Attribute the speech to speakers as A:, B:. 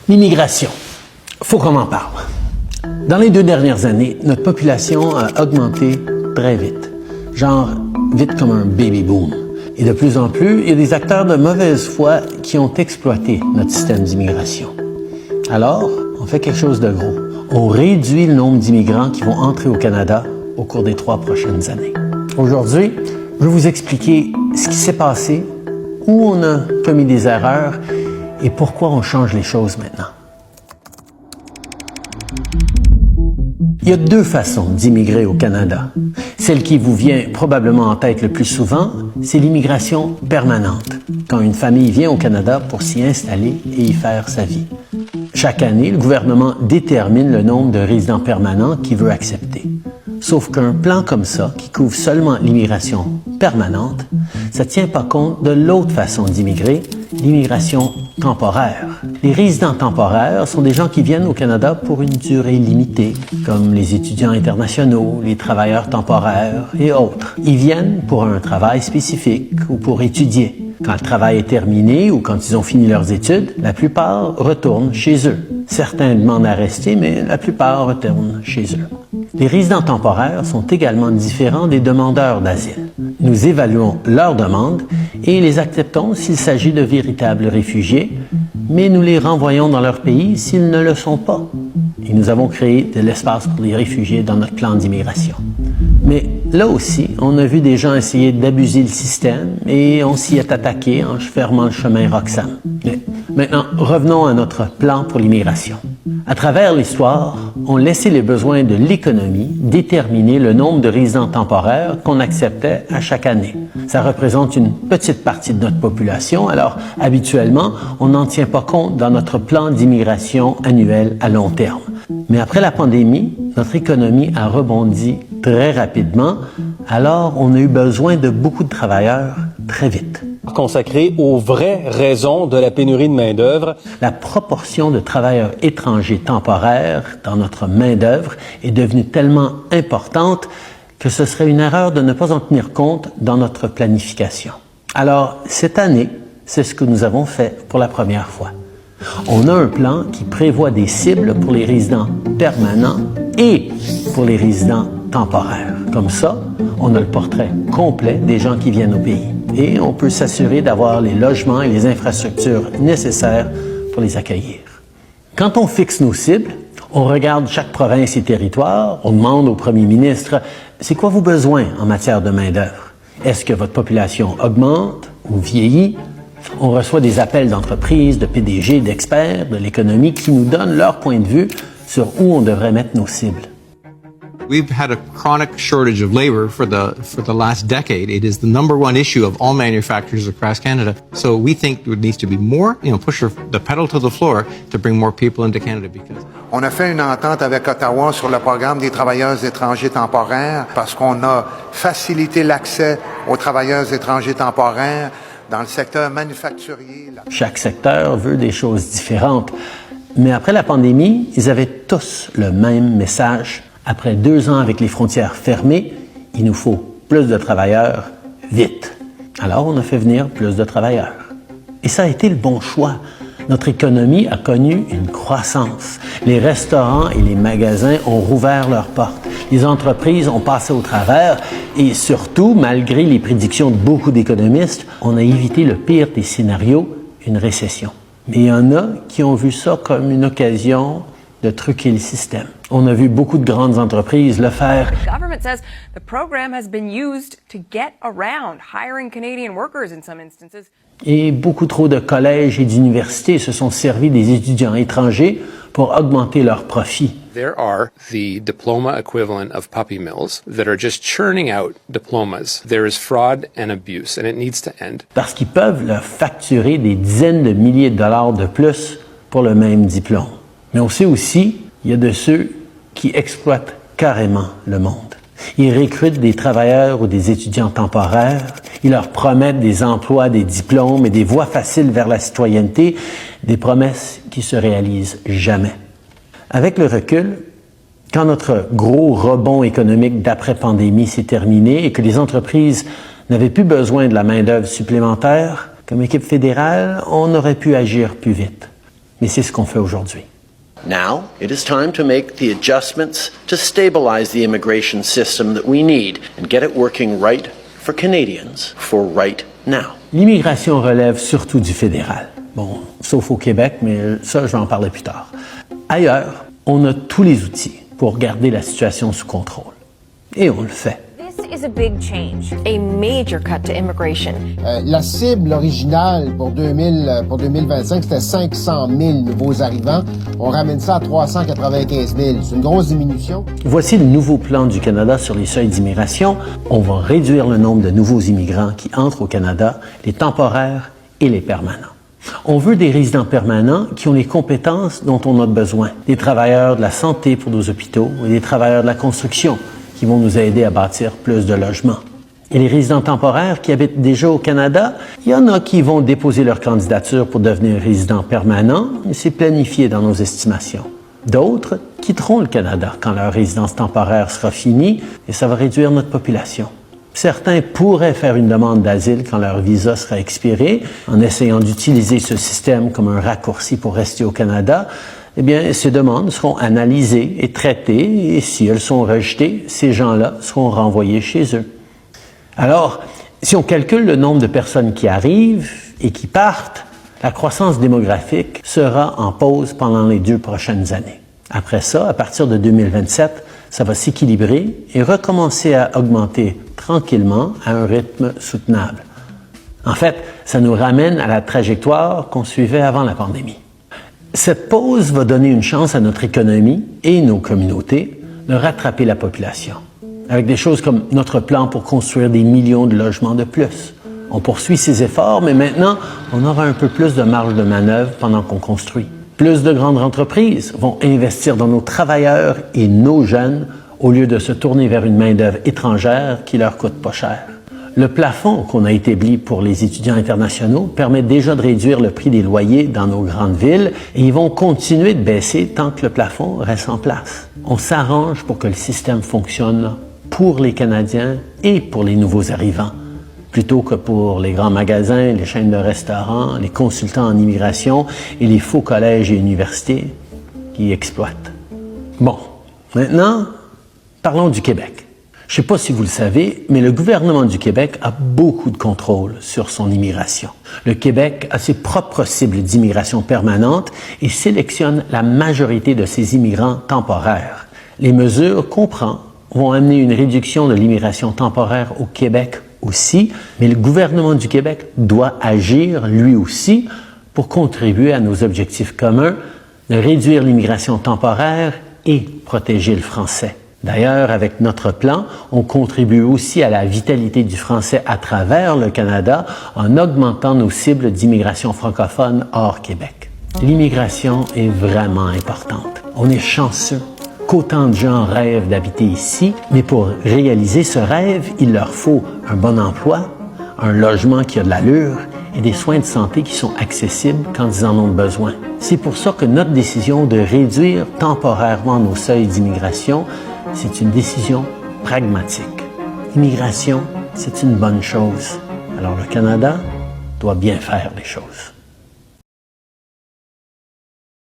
A: L'immigration. Faut qu'on en parle. Dans les 2 dernières années, notre population a augmenté très vite. Genre, vite comme un baby boom. Et de plus en plus, il y a des acteurs de mauvaise foi qui ont exploité notre système d'immigration. Alors, on fait quelque chose de gros. On réduit le nombre d'immigrants qui vont entrer au Canada au cours des 3 prochaines années. Aujourd'hui, je vais vous expliquer ce qui s'est passé, où on a commis des erreurs et pourquoi on change les choses maintenant. Il y a 2 façons d'immigrer au Canada. Celle qui vous vient probablement en tête le plus souvent, c'est l'immigration permanente, quand une famille vient au Canada pour s'y installer et y faire sa vie. Chaque année, le gouvernement détermine le nombre de résidents permanents qu'il veut accepter. Sauf qu'un plan comme ça, qui couvre seulement l'immigration permanente, ça ne tient pas compte de l'autre façon d'immigrer, l'immigration temporaire. Les résidents temporaires sont des gens qui viennent au Canada pour une durée limitée, comme les étudiants internationaux, les travailleurs temporaires et autres. Ils viennent pour un travail spécifique ou pour étudier. Quand le travail est terminé ou quand ils ont fini leurs études, la plupart retournent chez eux. Certains demandent à rester, mais la plupart retournent chez eux. Les résidents temporaires sont également différents des demandeurs d'asile. Nous évaluons leurs demandes et les acceptons s'il s'agit de véritables réfugiés, mais nous les renvoyons dans leur pays s'ils ne le sont pas. Et nous avons créé de l'espace pour les réfugiés dans notre plan d'immigration. Mais là aussi, on a vu des gens essayer d'abuser le système et on s'y est attaqué en fermant le chemin Roxham. Mais maintenant, revenons à notre plan pour l'immigration. À travers l'histoire, on laissait les besoins de l'économie déterminer le nombre de résidents temporaires qu'on acceptait à chaque année. Ça représente une petite partie de notre population, alors habituellement, on n'en tient pas compte dans notre plan d'immigration annuel à long terme. Mais après la pandémie, notre économie a rebondi très rapidement, alors on a eu besoin de beaucoup de travailleurs très vite.
B: Consacré aux vraies raisons de la pénurie de main-d'œuvre.
A: La proportion de travailleurs étrangers temporaires dans notre main-d'œuvre est devenue tellement importante que ce serait une erreur de ne pas en tenir compte dans notre planification. Alors, cette année, c'est ce que nous avons fait pour la première fois. On a un plan qui prévoit des cibles pour les résidents permanents et pour les résidents temporaires. Comme ça, on a le portrait complet des gens qui viennent au pays et on peut s'assurer d'avoir les logements et les infrastructures nécessaires pour les accueillir. Quand on fixe nos cibles, on regarde chaque province et territoire, on demande au premier ministre « C'est quoi vos besoins en matière de main-d'œuvre? Est-ce que votre population augmente ou vieillit? » On reçoit des appels d'entreprises, de PDG, d'experts de l'économie qui nous donnent leur point de vue sur où on devrait mettre nos cibles.
C: We've had a chronic shortage of labor for the last decade. It is the #1 issue of all manufacturers across Canada. So we think there needs to be more, push the pedal to the floor to bring more people into Canada because.
D: On a fait une entente avec Ottawa sur le programme des travailleurs étrangers temporaires parce qu'on a facilité l'accès aux travailleurs étrangers temporaires dans le secteur manufacturier.
A: Chaque secteur veut des choses différentes. Mais après la pandémie, ils avaient tous le même message. Après 2 ans avec les frontières fermées, il nous faut plus de travailleurs vite. Alors, on a fait venir plus de travailleurs. Et ça a été le bon choix. Notre économie a connu une croissance. Les restaurants et les magasins ont rouvert leurs portes. Les entreprises ont passé au travers et surtout, malgré les prédictions de beaucoup d'économistes, on a évité le pire des scénarios, une récession. Mais il y en a qui ont vu ça comme une occasion de truquer le système. On a vu beaucoup de grandes entreprises le faire.
E: The government says the program has been used to get around hiring Canadian workers in some instances.
A: Et beaucoup trop de collèges et d'universités se sont servis des étudiants étrangers pour augmenter leurs profits.
F: There are the diploma equivalent of puppy mills that are just churning out diplomas. There is fraud and abuse, and it needs to end.
A: Parce qu'ils peuvent leur facturer des dizaines de milliers de dollars de plus pour le même diplôme. Mais on sait aussi, il y a de ceux qui exploitent carrément le monde. Ils recrutent des travailleurs ou des étudiants temporaires, ils leur promettent des emplois, des diplômes et des voies faciles vers la citoyenneté, des promesses qui se réalisent jamais. Avec le recul, quand notre gros rebond économique d'après-pandémie s'est terminé et que les entreprises n'avaient plus besoin de la main-d'œuvre supplémentaire, comme équipe fédérale, on aurait pu agir plus vite. Mais c'est ce qu'on fait aujourd'hui.
G: Now, it is time to make the adjustments to stabilize the immigration system that we need and get it working right for Canadians for right now.
A: L'immigration relève surtout du fédéral. Bon, sauf au Québec, mais ça, je vais en parler plus tard. Ailleurs, on a tous les outils pour garder la situation sous contrôle. Et on le fait.
H: This is a big change, a major cut to immigration.
I: La cible originale pour 2025, c'était 500 000 nouveaux arrivants. On ramène ça à 395 000. C'est une grosse diminution.
A: Voici le nouveau plan du Canada sur les seuils d'immigration. On va réduire le nombre de nouveaux immigrants qui entrent au Canada, les temporaires et les permanents. On veut des résidents permanents qui ont les compétences dont on a besoin. Des travailleurs de la santé pour nos hôpitaux et des travailleurs de la construction qui vont nous aider à bâtir plus de logements. Et les résidents temporaires qui habitent déjà au Canada, il y en a qui vont déposer leur candidature pour devenir résidents permanents, mais c'est planifié dans nos estimations. D'autres quitteront le Canada quand leur résidence temporaire sera finie et ça va réduire notre population. Certains pourraient faire une demande d'asile quand leur visa sera expiré, en essayant d'utiliser ce système comme un raccourci pour rester au Canada. Eh bien, ces demandes seront analysées et traitées, et si elles sont rejetées, ces gens-là seront renvoyés chez eux. Alors, si on calcule le nombre de personnes qui arrivent et qui partent, la croissance démographique sera en pause pendant les 2 prochaines années. Après ça, à partir de 2027, ça va s'équilibrer et recommencer à augmenter tranquillement à un rythme soutenable. En fait, ça nous ramène à la trajectoire qu'on suivait avant la pandémie. Cette pause va donner une chance à notre économie et nos communautés de rattraper la population, avec des choses comme notre plan pour construire des millions de logements de plus. On poursuit ces efforts, mais maintenant, on aura un peu plus de marge de manœuvre pendant qu'on construit. Plus de grandes entreprises vont investir dans nos travailleurs et nos jeunes au lieu de se tourner vers une main-d'œuvre étrangère qui leur coûte pas cher. Le plafond qu'on a établi pour les étudiants internationaux permet déjà de réduire le prix des loyers dans nos grandes villes et ils vont continuer de baisser tant que le plafond reste en place. On s'arrange pour que le système fonctionne pour les Canadiens et pour les nouveaux arrivants, plutôt que pour les grands magasins, les chaînes de restaurants, les consultants en immigration et les faux collèges et universités qui exploitent. Bon, maintenant, parlons du Québec. Je ne sais pas si vous le savez, mais le gouvernement du Québec a beaucoup de contrôle sur son immigration. Le Québec a ses propres cibles d'immigration permanente et sélectionne la majorité de ses immigrants temporaires. Les mesures qu'on prend vont amener une réduction de l'immigration temporaire au Québec aussi, mais le gouvernement du Québec doit agir lui aussi pour contribuer à nos objectifs communs de réduire l'immigration temporaire et protéger le français. D'ailleurs, avec notre plan, on contribue aussi à la vitalité du français à travers le Canada en augmentant nos cibles d'immigration francophone hors Québec. L'immigration est vraiment importante. On est chanceux qu'autant de gens rêvent d'habiter ici, mais pour réaliser ce rêve, il leur faut un bon emploi, un logement qui a de l'allure et des soins de santé qui sont accessibles quand ils en ont besoin. C'est pour ça que notre décision de réduire temporairement nos seuils d'immigration, c'est une décision pragmatique. L'immigration, c'est une bonne chose. Alors le Canada doit bien faire les choses.